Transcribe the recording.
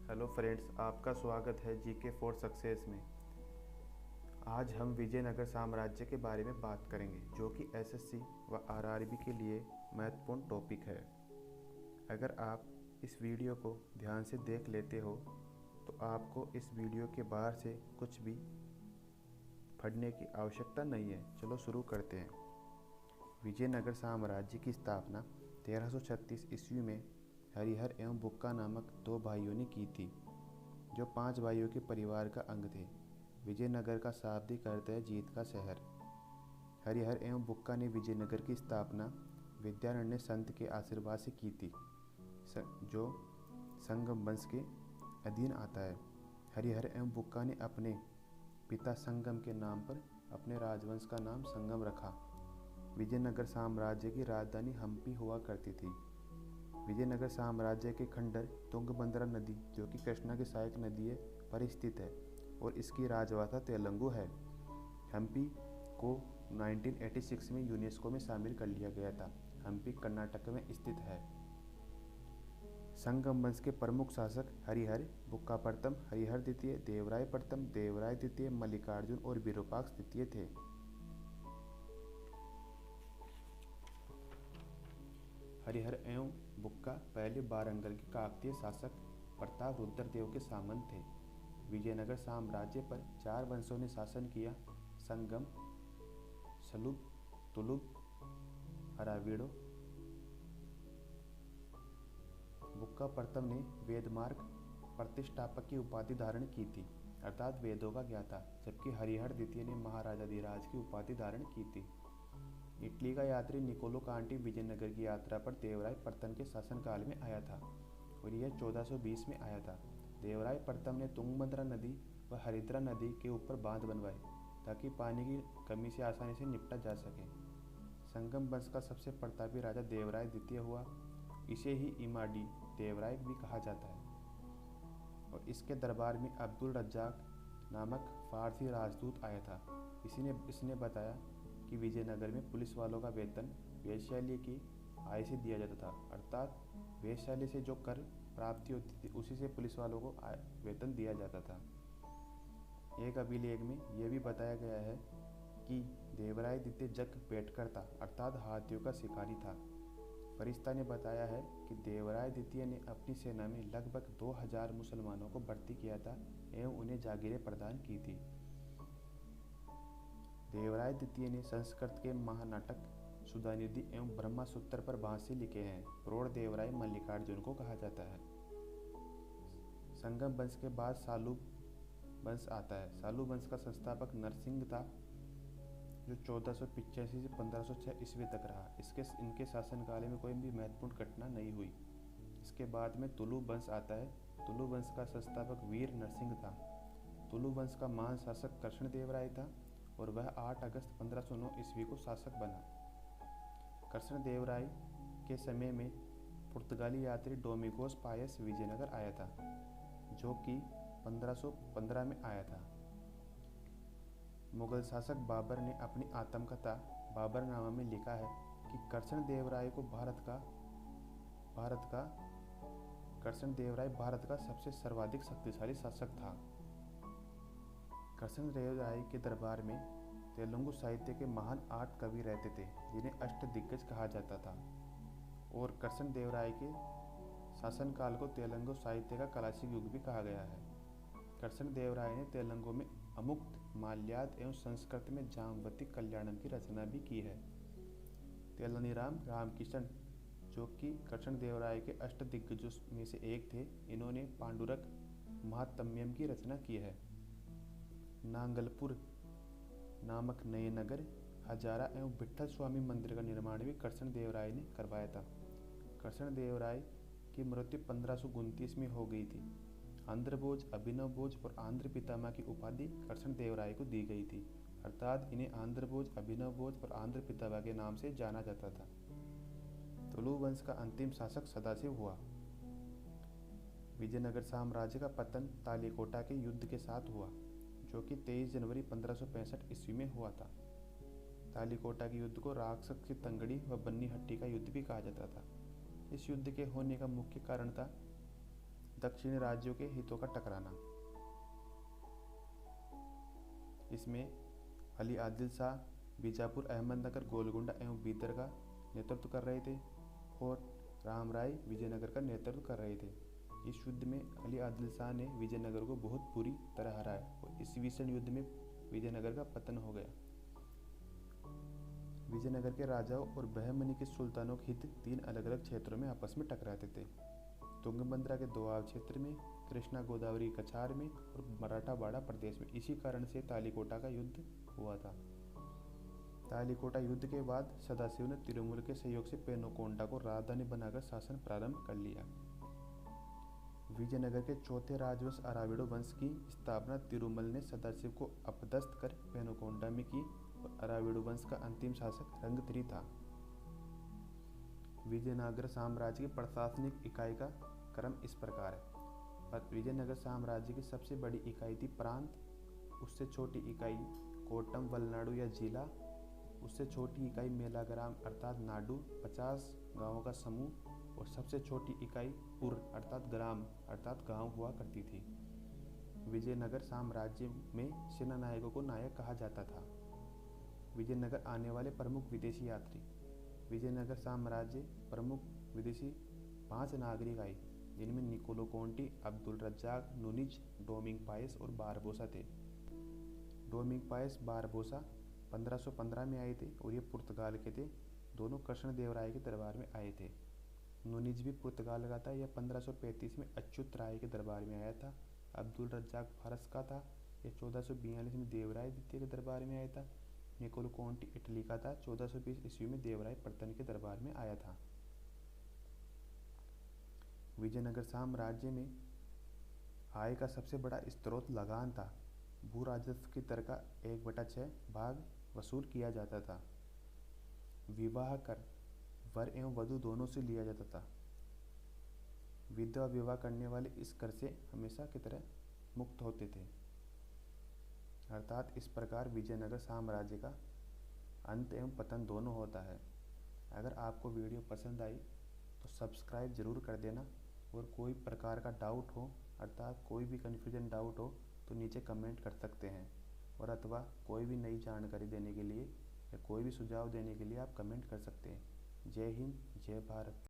Hello friends, आपका स्वागत है जीके फॉर सक्सेस में। आज हम विजयनगर साम्राज्य के बारे में बात करेंगे, जो कि एसएससी व आरआरबी के लिए महत्वपूर्ण टॉपिक है। अगर आप इस वीडियो को ध्यान से देख लेते हो तो आपको इस वीडियो के बाहर से कुछ भी पढ़ने की आवश्यकता नहीं है। चलो शुरू करते हैं। विजयनगर साम्राज्य की स्थापना 1336 ईस्वी में हरिहर एवं बुक्का नामक दो भाइयों ने की थी, जो 5 भाइयों के परिवार का अंग थे। विजयनगर का शाब्दिक अर्थ है जीत का शहर। हरिहर एवं बुक्का ने विजयनगर की स्थापना विद्यारण्य संत के आशीर्वाद से की थी, जो संगम वंश के अधीन आता है। हरिहर एवं बुक्का ने अपने पिता संगम के नाम पर अपने राजवंश का नाम संगम रखा। विजयनगर साम्राज्य की राजधानी हम्पी हुआ करती थी। विजयनगर साम्राज्य के खंडर तुंगभद्रा नदी, जो कि कृष्णा की सहायक नदी है, पर स्थित है और इसकी राजभाषा तेलुगु है। हम्पी को 1986 में यूनेस्को में शामिल कर लिया गया था। हम्पी कर्नाटक में स्थित है। संगम वंश के प्रमुख शासक हरिहर, बुक्का प्रथम, हरिहर द्वितीय, देवराय प्रथम, देवराय द्वितीय, मल्लिकार्जुन और विरूपाक्ष द्वितीय थे। हरिहर एवं बुक्का पहले वारंगल के काकतीय शासक प्रताप रुद्रदेव के सामंत थे। विजयनगर साम्राज्य पर 4 वंशों ने शासन किया: संगम, सलुब, तुलुब, अराविडो। बुक्का प्रथम ने वेदमार्ग प्रतिष्ठापक की उपाधि धारण की थी, अर्थात वेदों का ज्ञाता, जबकि हरिहर द्वितीय ने महाराजाधिराज की उपाधि धारण की थी। इटली का यात्री निकोलो कांटी विजयनगर की यात्रा पर देवराय प्रथम के शासनकाल में आया था और यह 1420 में आया था। देवराय प्रथम ने तुंगभद्रा नदी व हरिद्रा नदी के ऊपर बांध बनवाए ताकि पानी की कमी से आसानी से निपटा जा सके। संगम वंश का सबसे प्रतापी राजा देवराय द्वितीय हुआ। इसे ही इमाडी देवराय भी कहा जाता है और इसके दरबार में अब्दुल रज्जाक नामक फारसी राजदूत आया था। इसने बताया कि विजयनगर में पुलिस वालों का वेतन वेश्यालय की आय से दिया जाता था, अर्थात वेश्यालय से जो कर प्राप्ति होती थी उसी से पुलिस वालों को वेतन दिया जाता था। एक अभिलेख में यह भी बताया गया है कि देवराय द्वितीय जग बैठकर था, अर्थात हाथियों का शिकारी था। फरिश्ता ने बताया है कि देवराय द्वितीय ने अपनी सेना में लगभग 2000 मुसलमानों को भर्ती किया था एवं उन्हें जागीरें प्रदान की थी। देवराय द्वितीय ने संस्कृत के महानाटक सुधानिधि एवं ब्रह्मसूत्र पर भाष्य लिखे हैं। प्रौढ़ देवराय मल्लिकार्जुन को कहा जाता है। संगम वंश के बाद सालुब वंश आता है। सालुब वंश का संस्थापक नरसिंह था, जो 1485 से 1506 ईस्वी तक रहा। इनके शासनकाल में कोई भी महत्वपूर्ण घटना नहीं हुई। इसके बाद में तुलु वंश आता है। तुलु वंश का संस्थापक वीर नरसिंह था। तुलु वंश का महान शासक कृष्ण देवराय था और वह 8 अगस्त 1509 ईस्वी को शासक बना। कृष्ण देवराय के समय में पुर्तगाली यात्री डोमिगोस पायस विजयनगर आया था, जो कि 1515 में आया था। मुगल शासक बाबर ने अपनी आत्मकथा बाबरनामा में लिखा है कि कृष्ण देवराय भारत का सबसे सर्वाधिक शक्तिशाली शासक था। कृष्ण देवराय के दरबार में तेलुगु साहित्य के महान 8 कवि रहते थे, जिन्हें अष्टदिग्गज कहा जाता था, और कृष्ण देवराय के शासनकाल को तेलुगु साहित्य का क्लासिक युग भी कहा गया है। कृष्ण देवराय ने तेलुगु में अमुक्त, माल्याद एवं संस्कृत में जाम्बवती कल्याणम की रचना भी की है। तेलानीराम रामकिशन, जो कि कृष्ण देवराय के अष्टदिग्गजों में से एक थे, इन्होंने पांडुरक महात्म्यम की रचना की है। नांगलपुर नामक नए नगर, हजारा एवं विट्ठल स्वामी मंदिर का निर्माण भी कृष्ण देवराय ने करवाया था। कृष्ण देवराय की मृत्यु 1529 में हो गई थी। आंध्रभोज, अभिनव भोज और आंध्र पितामह की उपाधि कृष्ण देवराय को दी गई थी, अर्थात इन्हें आंध्रभोज, अभिनव भोज और आंध्र पितामह के नाम से जाना जाता था। तुलु वंश का अंतिम शासक सदाशिव हुआ। विजयनगर साम्राज्य का पतन तालीकोटा के युद्ध के साथ हुआ, जो कि 23 जनवरी 1565 ईस्वी में हुआ था। तालीकोटा के युद्ध को राक्षस की तंगड़ी व बन्नी हट्टी का युद्ध भी कहा जाता था। इस युद्ध के होने का मुख्य कारण था दक्षिणी राज्यों के हितों का टकराना। इसमें अली आदिल शाह बीजापुर, अहमदनगर, गोलकुंडा एवं बीदर का नेतृत्व कर रहे थे और रामराय विजयनगर का नेतृत्व कर रहे थे। इस युद्ध में अली आदिल शाह ने विजयनगर को बहुत बुरी तरह हराया और इस भीषण युद्ध में विजयनगर का पतन हो गया। विजयनगर के राजाओं और बहमनी के सुल्तानों के हित 3 अलग अलग क्षेत्रों में आपस में टकराते थे। तुंगभद्रा के दोआब क्षेत्र में, कृष्णा गोदावरी कछार में और मराठावाड़ा प्रदेश में। इसी कारण से तालीकोटा का युद्ध हुआ था। तालीकोटा युद्ध के बाद सदाशिव ने तिरुमल के सहयोग से पेनुकोंडा को राजधानी बनाकर शासन प्रारंभ कर लिया। विजयनगर के चौथे राजवंश अराविड वंश की स्थापना तिरुमल ने सदाशिव को अपदस्थ कर पेनुकोंडा में की और अराविड वंश का अंतिम शासक रंगथरी था। विजयनगर साम्राज्य की प्रशासनिक इकाई का क्रम इस प्रकार है। विजयनगर साम्राज्य की सबसे बड़ी इकाई थी प्रांत, उससे छोटी इकाई कोट्टम वलनाडु या जिला, उससे छोटी इकाई मेलाग्राम अर्थात नाडु 50 गांवों का समूह और सबसे छोटी इकाई पुर अर्थात ग्राम अर्थात गांव हुआ करती थी। विजयनगर साम्राज्य में सेना नायकों को नायक कहा जाता था। विजयनगर आने वाले प्रमुख विदेशी यात्री। विजयनगर साम्राज्य प्रमुख विदेशी 5 नागरिक आए जिनमें Niccolo Conti, Abdul Razzaq, Nuniz, Domingo Paes और बारबोसा थे। डोमिंग पायस बारबोसा 1515 में आए थे और ये पुर्तगाल के थे। दोनों कृष्णदेवराय के दरबार में आए थे। नुनिज भी पुर्तगाल का था। यह 1535 में अच्युत राय के दरबार में आया था। अब्दुल रज्जाक फारस का था। यह 1442 में देवराय द्वितीय के दरबार में आया था। निकोलो कोंटी इटली का था। 1420 ईस्वी में देवराय प्रथम के दरबार में आया था। विजयनगर साम्राज्य में आय का सबसे बड़ा स्रोत लगान था। भू राजस्व की दर का 1/6 भाग वसूल किया जाता था। विवाह कर वर एवं वधु दोनों से लिया जाता था। विधवा विवाह करने वाले इस कर से हमेशा की तरह मुक्त होते थे। अर्थात इस प्रकार विजयनगर साम्राज्य का अंत एवं पतन दोनों होता है। अगर आपको वीडियो पसंद आई तो सब्सक्राइब जरूर कर देना और कोई प्रकार का डाउट हो अर्थात कोई भी कन्फ्यूजन डाउट हो तो नीचे कमेंट कर सकते हैं और अथवा कोई भी नई जानकारी देने के लिए या कोई भी सुझाव देने के लिए आप कमेंट कर सकते हैं। जय हिंद, जय भारत।